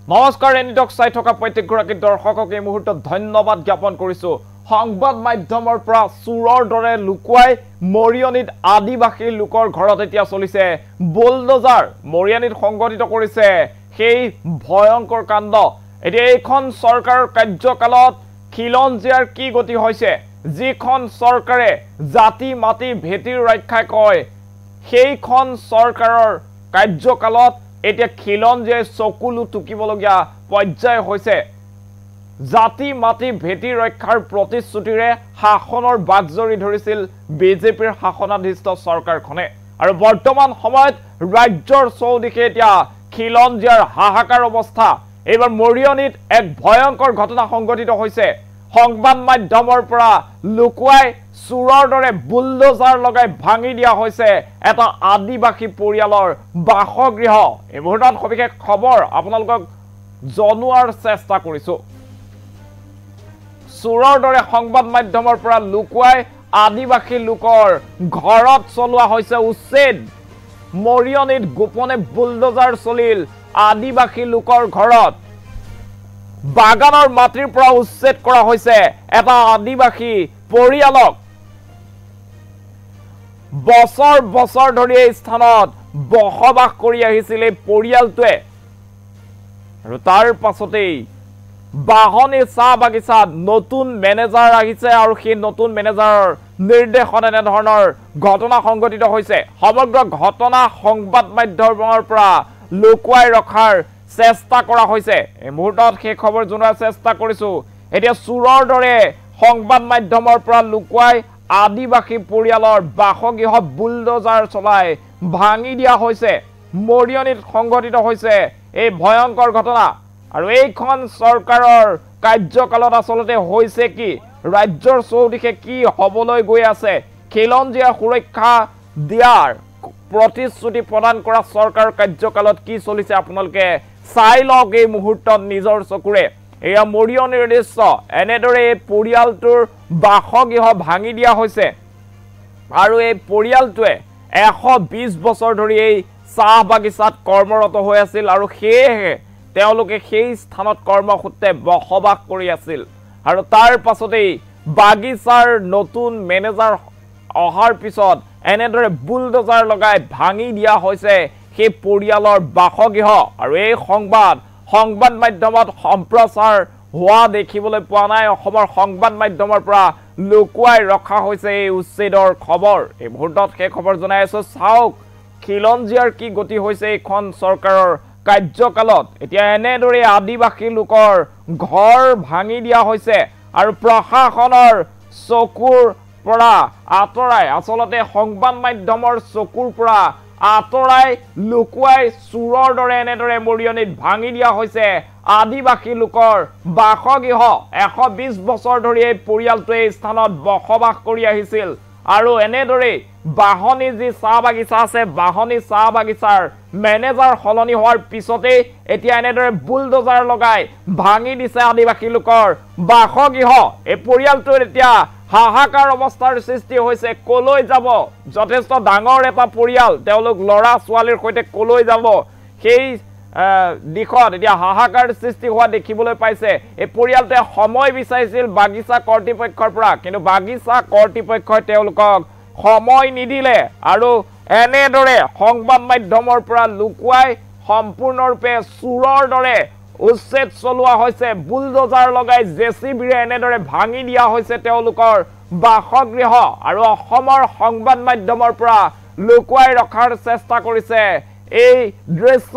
নমস্কাৰ এনিটক চাই থকা প্ৰত্যেকগৰাকী দৰ্শকক এই মুহূৰ্তত ধন্যবাদ জ্ঞাপন কৰিছো সংবাদ মাধ্যমৰ পৰা চুৰৰ দৰে লুকুৱাই মৰিয়নিত আদিবাসী লোকৰ ঘৰত এতিয়া চলিছে বুলডোজাৰ মৰিয়নিত সংগঠিত কৰিছে সেই ভয়ংকৰ কাণ্ড এতিয়া এইখন চৰকাৰৰ কাৰ্যকালত খিলঞ্জীয়াৰ কি গতি হৈছে যিখন চৰকাৰে জাতি মাটি ভেটিৰ ৰক্ষা কয় সেইখন চৰকাৰৰ কাৰ্যকালত এতিয়া খিলঞ্জীয়াই চকুলো টুকিবলগীয়া পৰ্যায় হৈছে জাতি মাটি ভেটি ৰক্ষাৰ প্ৰতিশ্ৰুতিৰে শাসনৰ বাগজৰি ধৰিছিল বিজেপিৰ শাসনাধীষ্ঠ চৰকাৰখনে আৰু বৰ্তমান সময়ত ৰাজ্যৰ চৌদিশে এতিয়া খিলঞ্জীয়াৰ হাহাকাৰ অৱস্থা এইবাৰ মৰিয়নিত এক ভয়ংকৰ ঘটনা সংঘটিত হৈছে সংবাদ মাধ্যমৰ পৰা লুকুৱাই চুৰৰ দৰে বুলডোজাৰ লগাই ভাঙি দিয়া হৈছে এটা আদিবাসী পৰিয়ালৰ বাসগৃহ এই মুহূৰ্তত সবিশেষ খবৰ আপোনালোকক জনোৱাৰ চেষ্টা কৰিছো চুৰৰ দৰে সংবাদ মাধ্যমৰ পৰা লুকুৱাই আদিবাসী লোকৰ ঘৰত চলোৱা হৈছে উচ্ছেদ মৰিয়নিত গোপনে বুলডোজাৰ চলিল আদিবাসী লোকৰ ঘৰত বাগানৰ মাটিৰ পৰা উচ্ছেদ কৰা হৈছে এটা আদিবাসী পৰিয়ালক বছৰ বছৰ ধৰি এই স্থানত বসবাস কৰি আহিছিল এই পৰিয়ালটোৱে আৰু তাৰ পাছতেই বাহনী চাহ বাগিচাত নতুন মেনেজাৰ আহিছে আৰু সেই নতুন মেনেজাৰৰ নিৰ্দেশত এনে ধৰণৰ ঘটনা সংঘটিত হৈছে সমগ্ৰ ঘটনা সংবাদ মাধ্যমৰ পৰা লুকুৱাই ৰখাৰ চেষ্টা কৰা হৈছে এই মুহূৰ্তত সেই খবৰ জনোৱাৰ চেষ্টা কৰিছো এতিয়া চুৰৰ দৰে সংবাদ মাধ্যমৰ পৰা লুকুৱাই আদিবাসী পৰিয়ালৰ বাসগৃহ বুলডোজাৰ চলাই ভাঙি দিয়া হৈছে মৰিয়নিত সংঘটিত হৈছে এই ভয়ংকৰ ঘটনা আৰু এইখন চৰকাৰৰ কাৰ্যকালত আচলতে হৈছে কি ৰাজ্যৰ চৌদিশে কি হ'বলৈ গৈ আছে খিলঞ্জীয়াৰ সুৰক্ষা দিয়াৰ প্ৰতিশ্ৰুতি প্ৰদান কৰা চৰকাৰৰ কাৰ্যকালত কি চলিছে আপোনালোকে চাই লওক এই মুহূৰ্তত নিজৰ চকুৰে এয়া মৰিয়নিৰ দৃশ্য এনেদৰে এই পৰিয়ালটোৰ বাসগৃহ ভাঙি দিয়া হৈছে আৰু এই পৰিয়ালটোৱে 120 বছৰ ধৰি এই চাহ বাগিচাত কৰ্মৰত হৈ আছিল আৰু সেয়েহে তেওঁলোকে সেই স্থানত কৰ্মসূত্ৰে বসবাস কৰি আছিল আৰু তাৰ পাছতেই বাগিচাৰ নতুন মেনেজাৰ অহাৰ পিছত এনেদৰে বুলডোজাৰ লগাই ভাঙি দিয়া হৈছে সেই পৰিয়ালৰ বাসগৃহ আৰু এই সংবাদ মাধ্যমত সম্প্ৰচাৰ হোৱা দেখিবলৈ পোৱা নাই অসমৰ সংবাদ মাধ্যমৰ পৰা লুকুৱাই ৰখা হৈছে এই উচ্ছেদৰ খবৰ এই মুহূৰ্তত সেই খবৰ জনাই আছো চাওক খিলঞ্জীয়াৰ কি গতি হৈছে এইখন চৰকাৰৰ কাৰ্যকালত এতিয়া এনেদৰে আদিবাসী লোকৰ ঘৰ ভাঙি দিয়া হৈছে আৰু প্ৰশাসনৰ চকুৰ পৰা আঁতৰাই আচলতে সংবাদ মাধ্যমৰ চকুৰ পৰা আঁতৰাই লুকুৱাই চুৰৰ দৰে এনেদৰে মৰিয়নিত ভাঙি দিয়া হৈছে আদিবাসী লোকৰ বাসগৃহ 120 বছৰ ধৰি এই পৰিয়ালটোৱে এই স্থানত বসবাস কৰি আহিছিল আৰু এনেদৰে বাহনী যি চাহ বাগিচা আছে বাহনী চাহ বাগিচাৰ মেনেজাৰ সলনি হোৱাৰ পিছতে এতিয়া এনেদৰে বুলডোজাৰ লগাই ভাঙি দিছে আদিবাসী লোকৰ বাসগৃহ এই পৰিয়ালটোৰ এতিয়া হাহাকাৰ অৱস্থাৰ সৃষ্টি হৈছে কলৈ যাব যথেষ্ট ডাঙৰ এটা পৰিয়াল তেওঁলোক লৰা ছোৱালীৰ সৈতে কলৈ যাব সেই দিখত এতিয়া হাহাকাৰ সৃষ্টি হোৱা দেখিবলৈ পাইছে এই পৰিয়ালটোৱে সময় বিচাৰিছিল বাগিচা কৰ্তৃপক্ষৰ পৰা কিন্তু বাগিচা কৰ্তৃপক্ষই তেওঁলোকক সময় নিদিলে আৰু এনেদৰে সংবাদ মাধ্যমৰ পৰা লুকুৱাই সম্পূৰ্ণৰূপে চুৰৰ দৰে উচ্ছেদ চলোৱা হৈছে বুলডোজাৰ লগাই জেচিবিৰে এনেদৰে ভাঙি দিয়া হৈছে তেওঁলোকৰ বাসগৃহ আৰু অসমৰ সংবাদ মাধ্যমৰ পৰা লুকুৱাই ৰখাৰ চেষ্টা কৰিছে এই দৃশ্য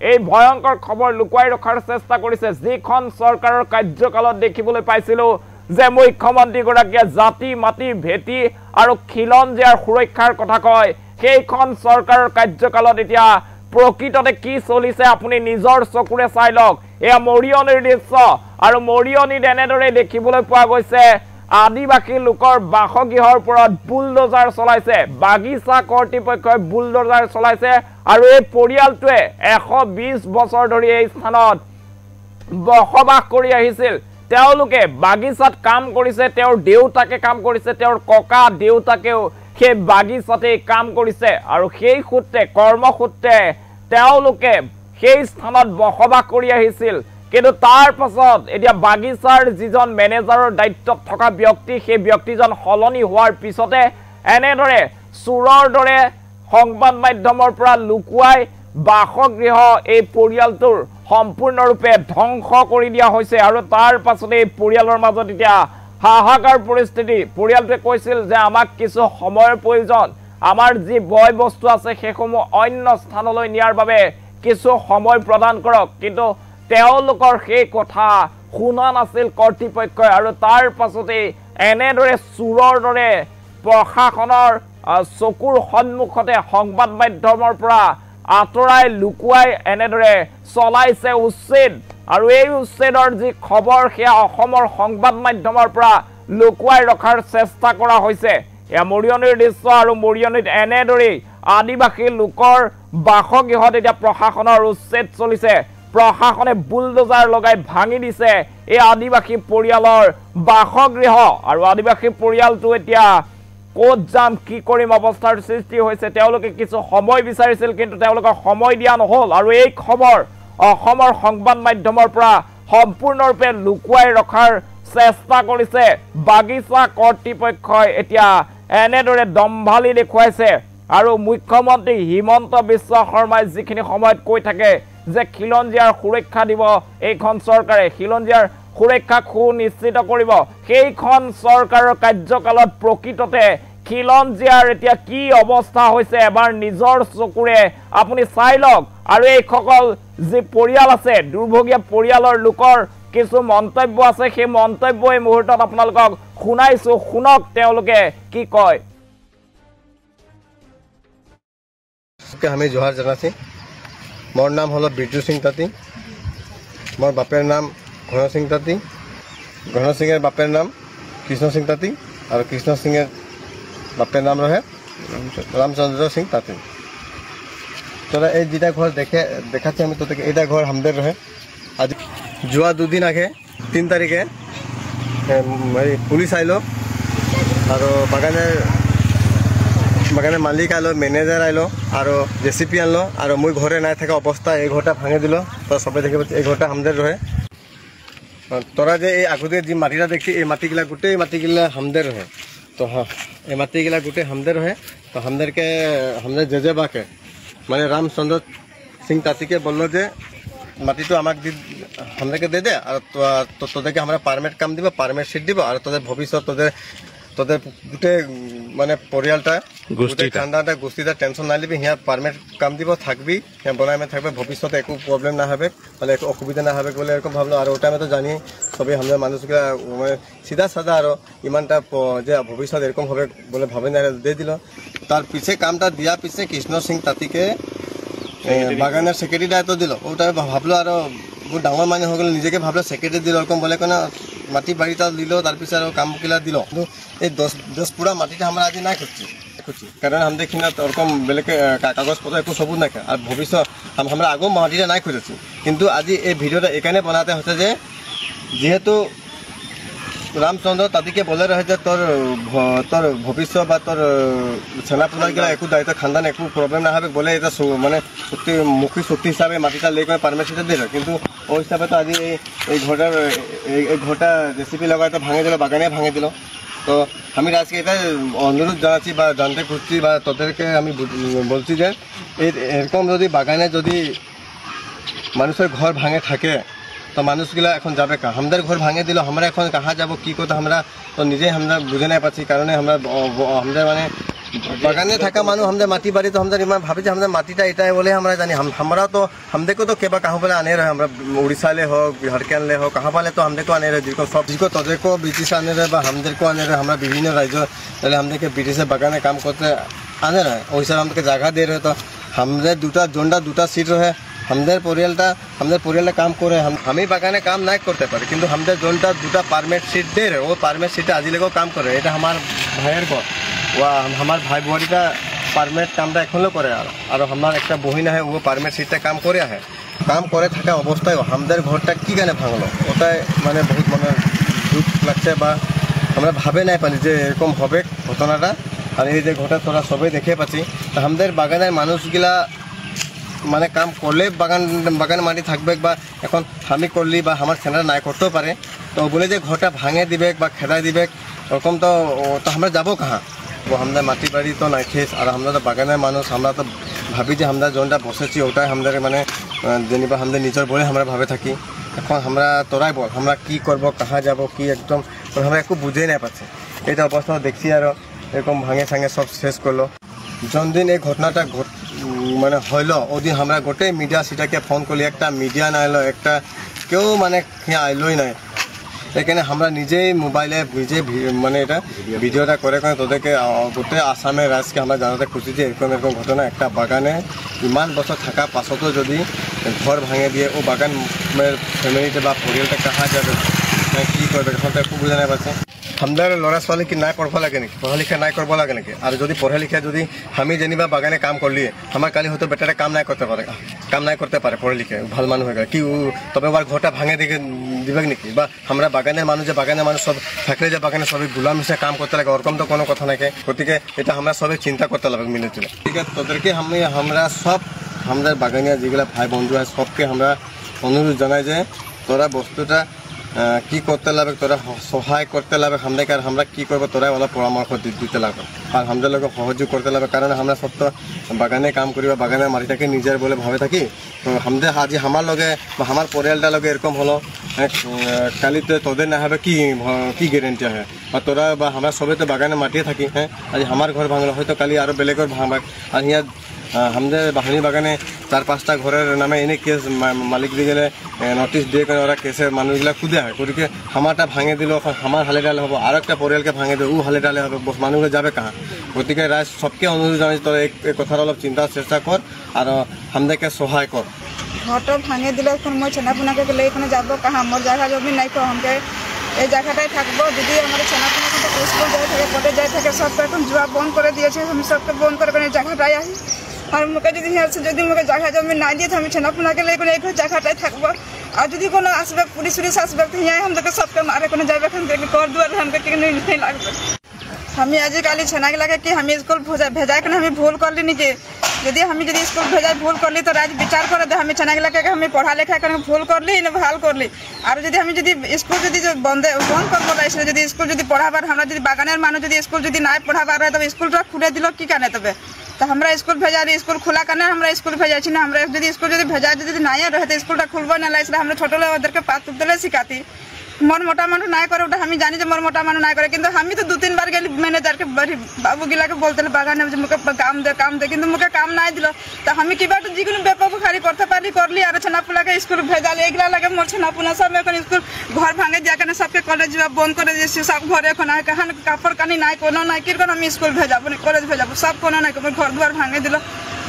এই ভয়ংকৰ খবৰ লুকুৱাই ৰখাৰ চেষ্টা কৰিছে যিখন চৰকাৰৰ কাৰ্যকালত দেখিবলৈ পাইছিলো যে মুখ্যমন্ত্ৰী গৰাকীয়ে জাতি মাটি ভেটি আৰু খিলঞ্জীয়াৰ সুৰক্ষাৰ কথা কয় সেইখন চৰকাৰৰ কাৰ্যকালত এতিয়া প্ৰকৃততে কি চলিছে আপুনি নিজৰ চকুৰে চাই লওক এয়া মৰিয়নিৰ দৃশ্য আৰু মৰিয়নিত এনেদৰে দেখিবলৈ পোৱা গৈছে আদিবাসী লোকৰ বাসগৃহৰ ওপৰত বুলডোজাৰ চলাইছে বাগিচা কৰ্তৃপক্ষই বুলডোজাৰ চলাইছে আৰু এই পৰিয়ালটোৱে 120 বছৰ ধৰি এই স্থানত বসবাস কৰি আহিছিল তেওঁলোকে বাগিচাত কাম কৰিছে তেওঁৰ দেউতাকে কাম কৰিছে তেওঁৰ ককা দেউতাকেও সেই বাগিচাতে কাম কৰিছে আৰু সেই সূত্ৰে কৰ্মসূত্ৰে তেওঁলোকে সেই স্থানত বসবাস কৰি আহিছিল কিন্তু তাৰ পাছত এতিয়া বাগিচাৰ যিজন মেনেজাৰৰ দায়িত্বত থকা ব্যক্তি সেই ব্যক্তিজন সলনি হোৱাৰ পিছতে এনেদৰে চুৰৰ দৰে সংবাদ মাধ্যমৰ পৰা লুকুৱাই বাসগৃহ এই পৰিয়ালটোৰ সম্পূৰ্ণৰূপে ধ্বংস কৰি দিয়া হৈছে আৰু তাৰ পাছতে এই পৰিয়ালৰ মাজত এতিয়া হাহাকাৰ পৰিস্থিতি পৰিয়ালটোৱে কৈছিল যে আমাক কিছু সময়ৰ প্ৰয়োজন আমাৰ যি বয় বস্তু আছে সেইসমূহ অন্য স্থানলৈ নিয়াৰ বাবে কিছু সময় প্ৰদান কৰক কিন্তু তেওঁলোকৰ সেই কথা শুনা নাছিল কৰ্তৃপক্ষই আৰু তাৰ পাছতে এনেদৰে চুৰৰ দৰে প্ৰশাসনৰ চকুৰ সন্মুখতে সংবাদ মাধ্যমৰ পৰা আঁতৰাই লুকুৱাই এনেদৰে চলাইছে উচ্ছেদ আৰু এই উচ্ছেদৰ যি খবৰ সেয়া অসমৰ সংবাদ মাধ্যমৰ পৰা লুকুৱাই ৰখাৰ চেষ্টা কৰা হৈছে এয়া মৰিয়নিৰ দৃশ্য আৰু মৰিয়নিত এনেদৰে আদিবাসী লোকৰ বাসগৃহত এতিয়া প্ৰশাসনৰ উচ্ছেদ চলিছে প্ৰশাসনে বুলডোজাৰ লগাই ভাঙি দিছে এই আদিবাসী পৰিয়ালৰ বাসগৃহ আৰু আদিবাসী পৰিয়ালটো এতিয়া কোট জাম কি কৰিম অৱস্থাৰ সৃষ্টি হৈছে তেওঁলোকে কিছু সময় বিচাৰিছিল কিন্তু তেওঁলোকৰ সময় দিয়া নহল আৰু এই খবৰ অসমৰ সংবাদ মাধ্যমৰ পৰা সম্পূৰ্ণৰূপে লুকুৱাই ৰখাৰ চেষ্টা কৰিছে বাগিচা কৰ্তৃপক্ষই এতিয়া এনেদৰে দম্ভালি দেখুৱাইছে আৰু মুখ্যমন্ত্ৰী হিমন্ত বিশ্ব শৰ্মাই যিখিনি সময়ত কৈ থাকে যে খিলঞ্জীয়াৰ সুৰক্ষা দিব এইখন চৰকাৰে খিলঞ্জীয়াৰ সুৰক্ষা সুনিশ্চিত কৰিব সেইখন চৰকাৰৰ কাৰ্যকালত প্ৰকৃততে খিলঞ্জীয়াৰ এতিয়া কি অৱস্থা হৈছে এবাৰ নিজৰ চকুৰে আপুনি চাই লওক আৰু এইসকল যি পৰিয়াল আছে দুৰ্ভগীয়া পৰিয়ালৰ লোকৰ কিছু মন্তব্য আছে সেই মন্তব্য এই মুহূৰ্তত আপোনালোকক শুনাইছো শুনক তেওঁলোকে কি কয় আমি জোহাৰ জনাইছি মোৰ নাম হল বিৰজু সিং তাঁতী মোৰ বাপেৰ নাম ঘন সিং তাঁতী ঘন সিঙের বাপের নাম কৃষ্ণ সিং তাঁতী আর কৃষ্ণ সিঙের বাপের নাম রহে রামচন্দ্র সিং তাঁতী তোরা এই যেটা ঘর দেখাচ্ছি আমি তোদেরকে এটা ঘর আমাদের রহে আজ যোৱা দুদিন আগে 3 তারিখে পুলিশ আইলো আর বাগানের মালিক আইলো ম্যানেজার আইলো আর জেসিপি আনলো আর মই ঘরে নাই থাকা অবস্থা এই ঘরটা ভাঙে দিল তো সবাই দেখে পাচ্ছি এই ঘরটা আমাদের রহে তোরা যে এই আগতে যে মাটিটা দেখছি এই মাটিগুলা গোটেই মাটিগুলা আমাদের রহে তো হ্যাঁ এই মাটিগুলা গোটেই আমাদের রহে তো আমাদের জেজেবাকে মানে রামচন্দ্র সিং তাঁতীকে বললো যে মাটিটো আমাক আমাদেরকে দে আর তোদেরকে আমরা পারমিট কাম দিব পারমিট সিট দিব আর তোদের ভবিষ্যৎ তোদের গোটেই মানে পরিয়ালটা ঠান্ডাটা গোষ্ঠীটা টেনশন না লিবি হিয়া পারমিট কাম দিব থাকবি হিয়া বনাই মেয়ে থাকবে ভবিষ্যতে একো প্রবলেম না হবে মানে একো অসুবিধা না হবে বলে এরকম ভাবলো আর ওটা আমি তো জানি সবই আমাদের মানুষগুলা মানে সিধা সাদা আর ইমানটা যে ভবিষ্যৎ এরকম হবে বলে ভাবে না দিয়ে দিল তার পিছে কামটা দিয়া পিছে কৃষ্ণ সিং তাঁতীকে বাগানের সেক্রেটারি দায়িত্ব দিল ওটা ভাবলো আর বহুত ডাঙর মানে হয়ে গেল নিজেকে ভাবলো সেক্রেটারি দিল ওরকম বলে কেন মাটি বাড়িটা দিল তার পিছনে আর কামগুলা দিল কিন্তু এই 10 পুরা মাটিটা আমরা আজ নাই খুঁজছি কারণ আমাদের কিনা ওরকম বেলেগ কাগজপত্র একটু সবুজ না আর ভবিষ্যৎ আমরা আগেও মাটিটা নাই খুঁজেছি কিন্তু আজি এই ভিডিওটা এখানে বানাতে হচ্ছে যে যেহেতু রামচন্দ্র তাঁতীকে বলে রহে যে তোর ভবিষ্যৎ বা তোর সেনাপুলাগুলা একটু দায়িত্ব খানদান একটু প্রবলেম না হবে বলে এটা মানে চুক্তি মুখী চুক্তি হিসাবে মাটিটা লেগে পারমিশনটা দিল কিন্তু ওই হিসাবে তো আজি এই ঘরটা জেসিপি লাগাই তো ভাঙে দিল বাগানে ভাঙে দিল তো আমি আজকে এটা অনুরোধ জানাচ্ছি বা জানতে খুঁজছি বা তোদেরকে আমি বলছি যে এরকম যদি বাগানে যদি মানুষের ঘর ভাঙে থাকে তো মানুষগুলা এখন যাবে কা আমাদের ঘর ভাঙে দিল আমরা এখন কাহা যাব কি কথা আমরা তো নিজেই আমরা বুঝে নাই পাচ্ছি কারণে আমাদের মানে বাগানে থাকা মানুষ আমাদের মাটি বাড়ি তো আমাদের ইমান ভাবি যে আমাদের মাটিটা এটাই বলে আমরা জানি আমরা তো আমাদেরকে তো কেবা কাহা বলে আনে রহে আমরা উড়িষ্যালে হোক বিহার के আনলে হোক কাহা পালে তো আমাদেরকে আনে রহে जिसको सब जिसको তোদেরকে ব্রিটিশ আনে রহে বা আমাদেরকে আনে রহে আমরা বিভিন্ন রাজ্য তাহলে আমাদেরকে ব্রিটিশের বাগানে কাম করতে আনে রহে ওই হিসাবে আমাদেরকে জায়গা দিয়ে রহে তো আমাদের দুটা সিট রহে আমাদের পরিয়ালটা কাম করে আমি বাগানে কাম নাই করতে পারি কিন্তু আমাদের জোনটা দুটা পারমিট সিট দে রে ও পারমিট সিটে আজিলেও কাম করে এটা আমার ভাইয়ের ঘর ও আমার ভাই বোয়ারিটা পারমিট কামটা এখনও করে আর আমার একটা বহিন আহে ও পারমিট সিটটা কাম করে আহে কাম করে থাকা অবস্থায় আমাদের ঘরটা কি গানে ভাঙলো ওটাই মানে বহুত মানে দুঃখ লাগছে বা আমরা ভাবে নাই পারি যে এরকম হবে ঘটনাটা আর এই যে ঘটনা তোরা সবাই দেখে পাচ্ছি আমাদের বাগানের মানুষগুলা মানে কাম করলে বাগান মাটি থাকবে বা এখন আমি করলি বা আমার সেনারা নাই করতেও পারে তো বলে যে ঘরটা ভাঙে দিবে বা খেদাই দিবে ওরকম তো আমরা যাবো কাহা वो हमारे माटी बाड़ी तो नहीं थे और हम तो बागान मानुष हमारा तो भाभी जो हमारा जोटा बसे ओटाई हमारे माने जेनिबा हमारे निजर बोले हमारा भावे थी এখন আমরা তোরাই বল আমরা কি করব কাহা যাব কি একদম আমরা একটু বুঝেই না পাচ্ছি এটা অবস্থা দেখছি আর এরকম ভাঙে সাঙে সব শেষ করলো যদিন এই ঘটনাটা মানে হইল ওদিন আমরা গোটে মিডিয়া সেটাকে ফোন করলি একটা মিডিয়া না এলো একটা কেউ মানে আইলই নাই এখানে আমরা নিজেই মোবাইলে নিজে মানে এটা ভিডিওটা করে তোদেরকে গোটে আসামের রাজকে আমরা জানাতে খুশি যে এরকম এরকম ঘটনা একটা বাগানে ইমান বছর থাকা পাছতো যদি ঘর ভাঙে দিয়ে ও বাগান ফ্যামিলিতে বা পরিয়ালটা কাহা যাবে কি করবে এখন তো একটু বুঝে নাই পাচ্ছে আমাদের ল'ৰা ছোৱালী কি নাই পঢ়ব লাগে নাকি পঢ়া লিখা নাই করব লাগে নাকি আর যদি পঢ়া লিখা যদি আমি যেনিবা বাগানে কাম করলি আমার কালি হয়তো বেটারে কাম নাই করতে পারে পঢ়া লিখে ভাল মানুষ হয়ে গেল কি তবে আবার ঘরটা ভাঙে দিবে নাকি বা আমরা বাগানের মানুষ যে বাগানের মানুষ সব থাকলে যে বাগানে সবাই গুলাম হিসেবে কাম করতে লাগে ওরকম তো কোনো কথা নাকি গতিকে এটা আমরা সবাই চিন্তা করতে লাগবে মিলে চলে ঠিক আছে তোদেরকে আমরা সব আমাদের বাগানিয়া যেগুলা ভাই বন্ধু আছে সবকে আমরা অনুরোধ জানাই যে তোরা বস্তুটা কি করতে লাগবে তোরা সহায় করতে লাগবে আমাদেরকে আর আমরা কি করবো তোরাই অলপ পরামর্শ দিতে লাগবে আর আমাদের লোক সহযোগ করতে লাগবে কারণ আমরা সব তো বাগানে কাম করি বা বাগানের মাটিটাকে নিজের বলে ভাবে থাকি তো আমাদের আজি আমার লগে বা আমার পরিয়ালটার লগে এরকম হলো কালি তো তোদের না হবে কি গ্যারেন্টি হয় আর তোরা বা আমরা সবাই তো বাগানে মাটিয়ে থাকি হ্যাঁ আজ আমার ঘর ভাঙলো হয়তো কালি আরও বেলেগের ভাঙবে আর ইয়া আমাদের বাহানি বাগানে 4-5টা ঘরের নামে এনে কেস মালিক দিয়ে গেলে নোটিশ দিয়ে করে ওরা কেসের মানুষগুলা খুদে হয় গতিকে আমারটা ভাঙে দিল আমার হালে ডালে হবো আর একটা পরিয়ালকে ভাঙে দিল হালে ডালে হবে মানুষগুলো যাবে কাহা গতিকে রাজ সবকে অনুরোধ জানাই তোরা এই কথার অলপ চিন্তার চেষ্টা কর আর আমাদেরকে সহায় কর ঘরটা ভাঙে দিলে এখন মই ছেনাপোনাকে গেলে এখানে যাবো কাহা আমার জায়গা জমি নাই তো আমাকে এই জায়গাটাই থাকবো যদি আমাদের ছেনাপোনা কিন্তু স্কুল যাই থাকে পড়ে যাই থাকে সবকে এখন জুয়া বন্ধ করে দিয়েছে আমি সবকে বন্ধ করে এই জায়গাটাই আসি আর মুখে যদি মুখে জায়গা জমি না দিয়ে আমি ছেনাপোনাকে লেগে এই জায়গাটাই থাকবো আর যদি কোনো আসবে পুলিশ আসবে তো হিয়াই আমাদেরকে সবকে মারে কোনো যাবে এখান থেকে ঘর দুয়ার আমাকে नहीं লাগবে আমি আজকালি ছেনাগুলাকে কি আমি স্কুল ভেজাই কেন আমি ভুল করলি নিজে যদি স্কুল ভেজাই ভুল করলি তো রাজ বিচার করে দে আমি ছেনাগুলাকে আমি পড়া লেখা কেন ভুল করলি না ভাল করলি আর যদি আমি স্কুল যদি বন্ধ করবো যদি স্কুল যদি পড়াবার আমরা যদি বাগানের মানুষ যদি স্কুল যদি নাই পড়াবার হয় তবে স্কুলটা খুলে দিল কি কানে তবে তো আমরা স্কুল ভেজা স্কুল খোলা কানে আমরা স্কুল ভেজাছি না আমরা যদি স্কুল যদি ভেজা যদি নাই রহে তো স্কুলটা খুলবো না লাগছিল আমরা ছোটবেলা ওদেরকে পা তুলতে শিখাতি মোর মোটা মানুষ নাই করে ওটা আমি জানি যে মোর মোটা মানুষ নাই করে কিন্তু আমি তো 2-3 বার গেলি ম্যানেজারকে বাবু গিলাকে বলতে বাগানে মুখে কাম দে কিন্তু মুখে কাম নাই দিল তা আমি কিবা তো যিকোনো বেপখারি করতে পারি করলি আর ছেনাপুলাকে স্কুল ভেজালে এগুলা লাগে মোর ছেনাপুনা সব এখন স্কুল ঘর ভাঙে দিয়া কেন সবকে কলেজ বন্ধ করে দিয়েছি সব ঘরে এখন কাহান কাপড় কানি নাই কোনো নাই কিরকম আমি স্কুল ভেজাবো না কলেজ ভেজাবো সব কোনো নাই ঘর দুয়ার ভাঙে দিল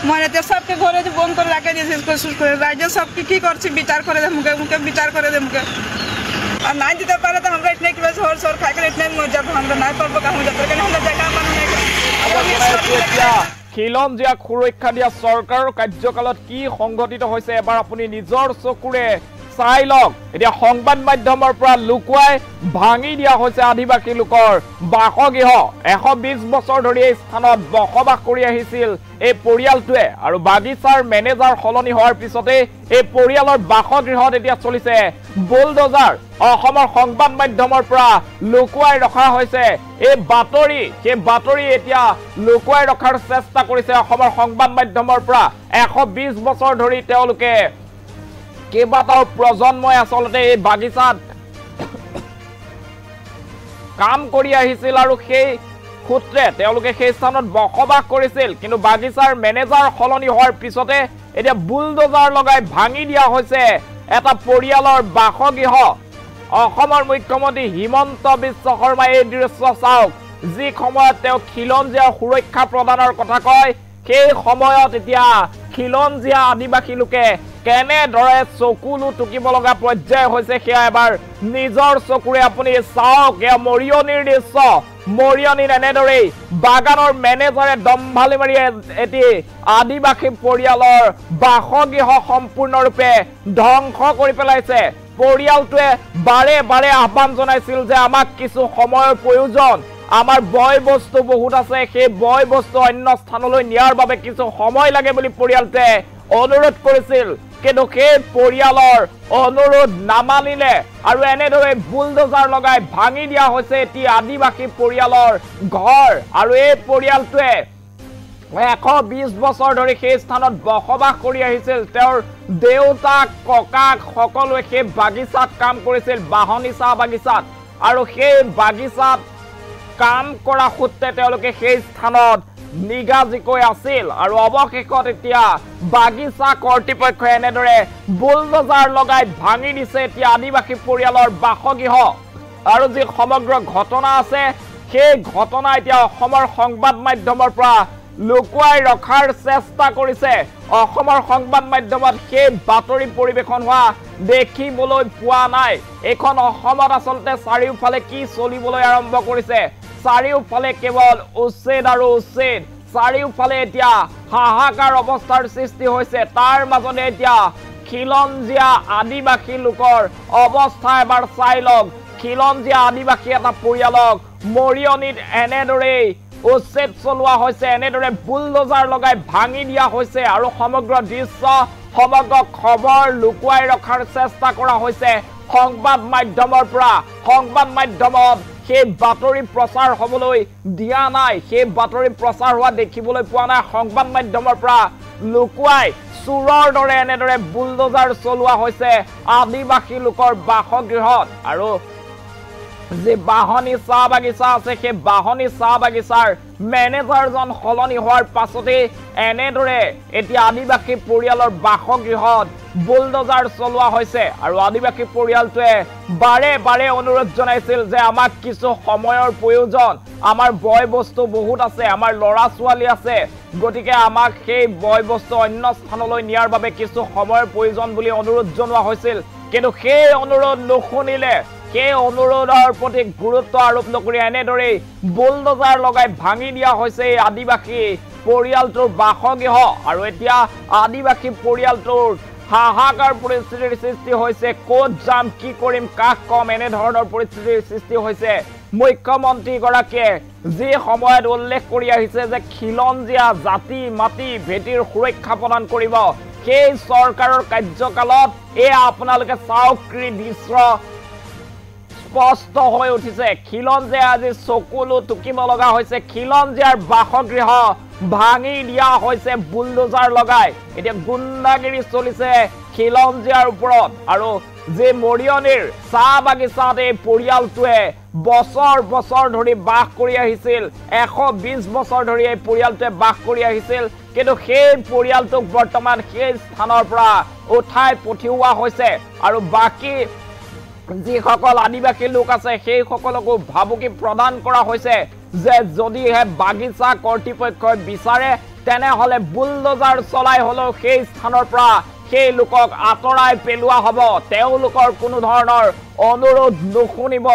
মানে সবকে ঘরে বন্ধ করে রাখে দিয়েছি স্কুল করে রাজ্য সব কি করছি বিচার করে দে মুখে বিচার করে দে মুখে আর নাই দিতে পারে তো আমরা ইতনে কিলো সর খাই করে ইতনে মজা আমরা নাই পারবো কাম যাতে কেন আমরা জায়গা মানুষ নাই খিলঞ্জীয়াক সুৰক্ষা দিয়া চৰকাৰৰ কাৰ্যকালত কি সংঘটিত হৈছে এবাৰ আপুনি নিজৰ চকুৰে চাই লওক এতিয়া সংবাদ মাধ্যমৰ পৰা লুকুৱাই ভাঙি দিয়া হৈছে আদিবাসী লোকৰ বাসগৃহ 120 বছৰ ধৰি এই স্থানত বসবাস কৰি আহিছিল এই পৰিয়ালটোৱে আৰু বাগিচাৰ মেনেজাৰ সলনি হোৱাৰ পিছতে এই পৰিয়ালৰ বাসগৃহত এতিয়া চলিছে বুলডোজাৰ অসমৰ সংবাদ মাধ্যমৰ পৰা লুকুৱাই ৰখা হৈছে এই বাতৰি সেই বাতৰি এতিয়া লুকুৱাই ৰখাৰ চেষ্টা কৰিছে অসমৰ সংবাদ মাধ্যমৰ পৰা 120 বছৰ ধৰি তেওঁলোকে কেইবাটাও প্ৰজন্মই আচলতে এই বাগিচাত কাম কৰি আহিছিল আৰু সেই সূত্ৰে তেওঁলোকে সেই স্থানত বসবাস কৰিছিল কিন্তু বাগিচাৰ মেনেজাৰ সলনি হোৱাৰ পিছতে এতিয়া বুলডোজাৰ লগাই ভাঙি দিয়া হৈছে এটা পৰিয়ালৰ বাসগৃহ অসমৰ মুখ্যমন্ত্ৰী হিমন্ত বিশ্ব শৰ্মাই এই দৃশ্য চাওক যি সময়ত তেওঁ খিলঞ্জীয়াৰ সুৰক্ষা প্ৰদানৰ কথা কয় সেই সময়ত এতিয়া খিলঞ্জীয়া আদিবাসী লোকে কেনেদৰে চকুলো টুকিব লগা পৰ্যায় হৈছে সেয়া এবাৰ নিজৰ চকুৰে আপুনি চাওক এয়া মৰিয়নিৰ দৃশ্য মৰিয়নিৰ এনেদৰেই বাগানৰ মেনেজাৰে দম্ভালি মাৰি এটি আদিবাসী পৰিয়ালৰ বাসগৃহ সম্পূৰ্ণৰূপে ধ্বংস কৰি পেলাইছে পৰিয়ালটোৱে বাৰে বাৰে আহ্বান জনাইছিল যে আমাক কিছু সময়ৰ প্ৰয়োজন আমাৰ বয় বস্তু বহুত আছে সেই বয় বস্তু অন্য স্থানলৈ নিয়াৰ বাবে কিছু সময় লাগে বুলি পৰিয়ালটোৱে অনুৰোধ কৰিছিল কিন্তু সেই পৰিয়ালৰ অনুৰোধ নামানিলে আৰু এনেদৰে বুলডোজাৰ লগাই ভাঙি দিয়া হৈছে এটি আদিবাসী পৰিয়ালৰ ঘৰ আৰু এই পৰিয়ালটোৱে 120 বছৰ ধৰি সেই স্থানত বসবাস কৰি আহিছিল তেওঁৰ দেউতাক ককাক সকলোৱে সেই বাগিচাত কাম কৰিছিল বাহনী চাহ বাগিচাত আৰু সেই বাগিচাত কাম কৰা সূত্ৰে তেওঁলোকে সেই স্থানত নিগাজিকৈ আছিল আৰু অৱশেষত এতিয়া বাগিচা কৰ্তৃপক্ষই এনেদৰে বুলডোজাৰ লগাই ভাঙি দিছে এতিয়া আদিবাসী পৰিয়ালৰ বাসগৃহ আৰু যি সমগ্ৰ ঘটনা আছে সেই ঘটনা এতিয়া অসমৰ সংবাদ মাধ্যমৰ পৰা লুকুৱাই ৰখাৰ চেষ্টা কৰিছে অসমৰ সংবাদ মাধ্যমত সেই বাতৰি পৰিবেশন হোৱা দেখিবলৈ পোৱা নাই এখন অসমত আচলতে চাৰিওফালে কি চলিবলৈ আৰম্ভ কৰিছে চাৰিওফালে কেৱল উচ্ছেদ আৰু উচ্ছেদ চাৰিওফালে এতিয়া হাহাকাৰ অৱস্থাৰ সৃষ্টি হৈছে তাৰ মাজতে এতিয়া খিলঞ্জীয়া আদিবাসী লোকৰ অৱস্থা এবাৰ চাই লওক খিলঞ্জীয়া আদিবাসী এটা পৰিয়ালক মৰিয়নিত এনেদৰে উচ্ছেদ চলোৱা হৈছে এনেদৰে বুলডোজাৰ লগাই ভাঙি দিয়া হৈছে আৰু সমগ্ৰ দৃশ্য সমগ্ৰ খবৰ লুকুৱাই ৰখাৰ চেষ্টা কৰা হৈছে সংবাদ মাধ্যমৰ পৰা সংবাদ মাধ্যমত সেই বাতৰি প্ৰচাৰ হ'বলৈ দিয়া নাই সেই বাতৰি প্ৰচাৰ হোৱা দেখিবলৈ পোৱা নাই সংবাদ মাধ্যমৰ পৰা লুকুৱাই চুৰৰ দৰে এনেদৰে বুলডোজাৰ চলোৱা হৈছে আদিবাসী লোকৰ বাসগৃহত আৰু যে বাহনী চাহ বাগিচা আছে সেই বাহনী চাহ বাগিচাৰ মেনেজাৰজন সলনি হোৱাৰ পাছতে এনেদৰে এতিয়া আদিবাসী পৰিয়ালৰ বাসগৃহত বুলডোজাৰ চলোৱা হৈছে আৰু আদিবাসী পৰিয়ালটোৱে বাৰে বাৰে অনুৰোধ জনাইছিল যে আমাক কিছু সময়ৰ প্ৰয়োজন আমাৰ বয় বস্তু বহুত আছে আমাৰ লৰা ছোৱালী আছে গতিকে আমাক সেই বয় বস্তু অন্য স্থানলৈ নিয়াৰ বাবে কিছু সময়ৰ প্ৰয়োজন বুলি অনুৰোধ জনোৱা হৈছিল কিন্তু সেই অনুৰোধ নুশুনিলে সেই অনুৰোধৰ প্ৰতি গুৰুত্ব আৰোপ নকৰি এনেদৰে বুলডোজাৰ লগাই ভাঙি দিয়া হৈছে আদিবাসী পৰিয়ালটোৰ বাসগৃহ আৰু এতিয়া আদিবাসী পৰিয়ালটোৰ হাহাকাৰ পৰিস্থিতিৰ সৃষ্টি হৈছে ক'ত যাম কি কৰিম কাক কম এনে ধৰণৰ পৰিস্থিতিৰ সৃষ্টি হৈছে মুখ্যমন্ত্ৰী গৰাকীয়ে যি সময়ত উল্লেখ কৰি আহিছে যে খিলঞ্জীয়া জাতি মাটি ভেটিৰ সুৰক্ষা প্ৰদান কৰিব সেই চৰকাৰৰ কাৰ্যকালত এই আপোনালোকে চাওকৃ দৃশ্য স্পষ্ট হৈ উঠিছে খিলঞ্জীয়া আজি চকুলো টুকিব লগা হৈছে খিলঞ্জীয়াৰ বাসগৃহ ভাঙি দিয়া হৈছে বুলডোজাৰ লগাই এতিয়া গুণ্ডাগিৰি চলিছে খিলঞ্জীয়াৰ ওপৰত আৰু যে মৰিয়নিৰ চাহ বাগিচাত এই পৰিয়ালটোৱে বছৰ বছৰ ধৰি বাস কৰি আহিছিল 120 বছৰ ধৰি এই পৰিয়ালটোৱে বাস কৰি আহিছিল কিন্তু সেই পৰিয়ালটোক বৰ্তমান সেই স্থানৰ পৰা উঠাই পঠিওৱা হৈছে আৰু বাকি যিসকল আদিবাসী লোক আছে সেই সকলকো ভাবুকি প্ৰদান কৰা হৈছে যে যদিহে বাগিচা কৰ্তৃপক্ষই বিচাৰে তেনেহলে বুলডোজাৰ চলাই হলেও সেই স্থানৰ পৰা সেই লোকক আঁতৰাই পেলোৱা হ'ব তেওঁলোকৰ কোনো ধৰণৰ অনুৰোধ নুশুনিব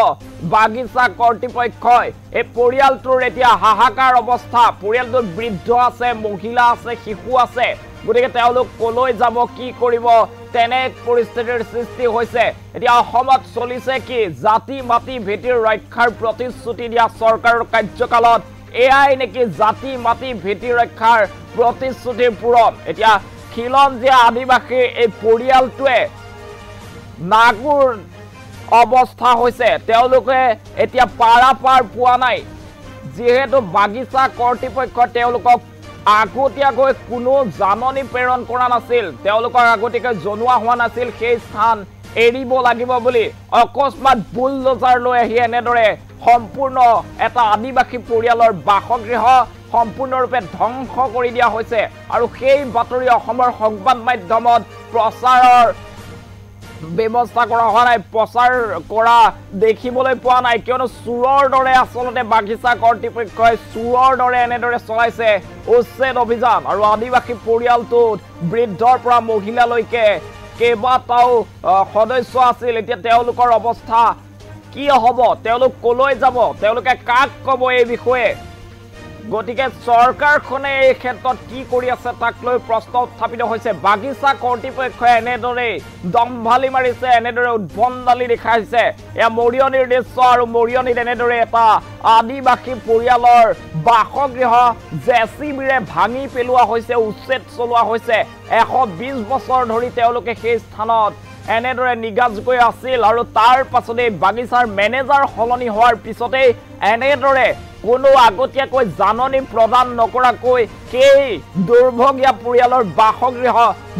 বাগিচা কৰ্তৃপক্ষই এই পৰিয়ালটোৰ এতিয়া হাহাকাৰ অৱস্থা পৰিয়ালটোত বৃদ্ধ আছে মহিলা আছে শিশু আছে গতিকে তেওঁলোক কলৈ যাব কি কৰিব তেনে পৰিস্থিতিৰ সৃষ্টি হৈছে এতিয়া অসমত চলিছে কি জাতি মাটি ভেটিৰ ৰক্ষাৰ প্ৰতিশ্ৰুতি দিয়া চৰকাৰৰ কাৰ্যকালত এয়াই নেকি জাতি মাটি ভেটি ৰক্ষাৰ প্ৰতিশ্ৰুতিৰ পূৰণ এতিয়া খিলঞ্জীয়া আদিবাসীৰ এই পৰিয়ালটোৱে নাগুৰ অৱস্থা হৈছে তেওঁলোকে এতিয়া পাৰাপাৰ পোৱা নাই যেহেতু বাগিচা কৰ্তৃপক্ষ তেওঁলোকক আগতীয়াকৈ কোনো জাননী প্ৰেৰণ কৰা নাছিল তেওঁলোকৰ আগতীয়াকৈ জনোৱা হোৱা নাছিল সেই স্থান এৰিব লাগিব বুলি অকস্মাত বুলডোজাৰ লৈ আহি এনেদৰে সম্পূৰ্ণ এটা আদিবাসী পৰিয়ালৰ বাসগৃহ সম্পূৰ্ণৰূপে ধ্বংস কৰি দিয়া হৈছে আৰু সেই বাতৰি অসমৰ সংবাদ মাধ্যমত প্ৰচাৰৰ ব্যৱস্থা কৰা হোৱা নাই প্ৰচাৰ কৰা দেখিবলৈ পোৱা নাই কিয়নো চুৰৰ দৰে আচলতে বাগিচা কৰ্তৃপক্ষই চুৰৰ দৰে এনেদৰে চলাইছে উচ্ছেদ অভিযান আৰু আদিবাসী পৰিয়ালটোত বৃদ্ধৰ পৰা মহিলালৈকে কেইবাটাও সদস্য আছিল এতিয়া তেওঁলোকৰ অৱস্থা কি হ'ব তেওঁলোক কলৈ যাব তেওঁলোকে কাক ক'ব এই বিষয়ে গতিকে চৰকাৰখনে এই ক্ষেত্ৰত কি কৰি আছে তাক লৈ প্ৰশ্ন উত্থাপিত হৈছে। বাগিচা কৰ্তৃপক্ষই এনেদৰে দম্ভালি মাৰিছে, এনেদৰে উদ্ভণ্ডালি দেখাইছে। এয়া মৰিয়নিৰ দৃশ্য আৰু মৰিয়নিত এনেদৰে এটা আদিবাসী পৰিয়ালৰ বাসগৃহ জেচিবিৰে ভাঙি পেলোৱা হৈছে, উচ্ছেদ চলোৱা হৈছে। 120 বছৰ ধৰি তেওঁলোকে সেই স্থানত এনেদৰে নিগাজকৈ আছিল আৰু তাৰ পাছতেই বাগিচাৰ মেনেজাৰ সলনি হোৱাৰ পিছতেই এনেদৰে কোনো আগতীয়াকৈ জাননী প্ৰদান নকৰাকৈ সেই দুৰ্ভগীয়া পৰিয়ালৰ বাসগৃহ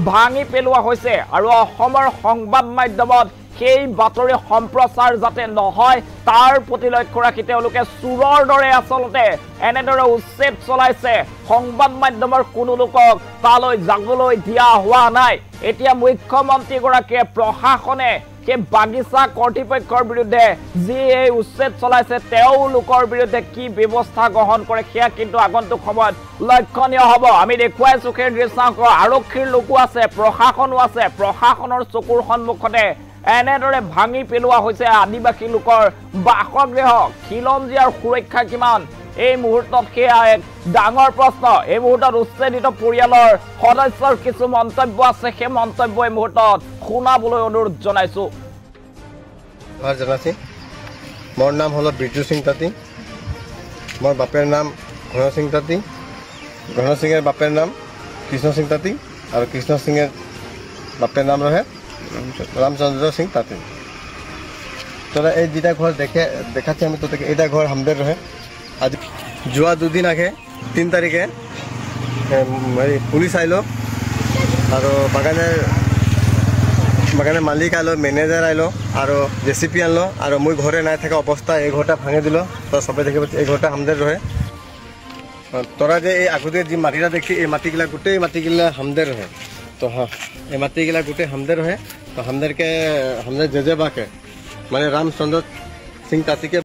ভাঙি পেলোৱা হৈছে। আৰু অসমৰ সংবাদ মাধ্যমত সেই বাতৰি সম্প্ৰচাৰ যাতে নহয় তাৰ প্ৰতি লক্ষ্য ৰাখি তেওঁলোকে চোৰৰ দৰে আচলতে এনেদৰে উচ্ছেদ চলাইছে। সংবাদ মাধ্যমৰ কোনো লোকক তালৈ যাবলৈ দিয়া হোৱা নাই। এতিয়া মুখ্যমন্ত্ৰীগৰাকীয়ে প্ৰশাসনে সেই বাগিচা কৰ্তৃপক্ষৰ বিৰুদ্ধে যি এই উচ্ছেদ চলাইছে তেওঁলোকৰ বিৰুদ্ধে কি ব্যৱস্থা গ্ৰহণ কৰে সেয়া কিন্তু আগন্তুক সময়ত লক্ষণীয় হ'ব। আমি দেখুৱাইছো সেই দৃশ্যাংশ, আৰক্ষীৰ লোকো আছে, প্ৰশাসনো আছে। প্ৰশাসনৰ চকুৰ সন্মুখতে এনেদৰে ভাঙি পেলোৱা হৈছে আদিবাসী লোকৰ বাসগৃহ। খিলঞ্জীয়াৰ সুৰক্ষা কিমান এই মুহূৰ্তত সেয়া এক ডাঙৰ প্ৰশ্ন। এই মুহূৰ্তত উচ্ছেদিত পৰিয়ালৰ সদস্যৰ কিছু মন্তব্য আছে, সেই মন্তব্য এই মুহূৰ্তত শুনাবলৈ অনুৰোধ জনাইছো। মোৰ নাম হ'ল বিজু সিং তাঁতী, মোৰ বাপেৰ নাম ঘন সিং তাঁতী, ঘন সিঙৰ বাপেৰ নাম কৃষ্ণ সিং তাঁতী আৰু কৃষ্ণ সিঙৰ বাপেৰ নাম ৰহে ৰামচন্দ্ৰ সিং তাঁতী। তোৰা এই যেটা ঘৰ দেখাচ্ছি আমি তোদেৰকে, এটা ঘৰ আমাদেৰ ৰহে। আজ যোৱা 2 দিন আগে 3 তারিখে পুলিশ আইলো আর বাগানের মালিক আইলো, ম্যানেজার আইলো আর জেসিপি আনলো আর মুই ঘরে নাই থাকা অবস্থা এই ঘরটা ভাঙে দিল। তো সবাই দেখে পাচ্ছি এই ঘরটা আমাদের রহে। তোরা যে এই আগতে যে মাটিটা দেখছি এই মাটিগুলা গোটেই মাটিগুলা আমাদের রহে। তো হ্যাঁ এই মাটিগুলা গোটেই আমাদের রহে। তো আমাদের জেজেবাকে মানে রামচন্দ্র সিং তাঁতীকে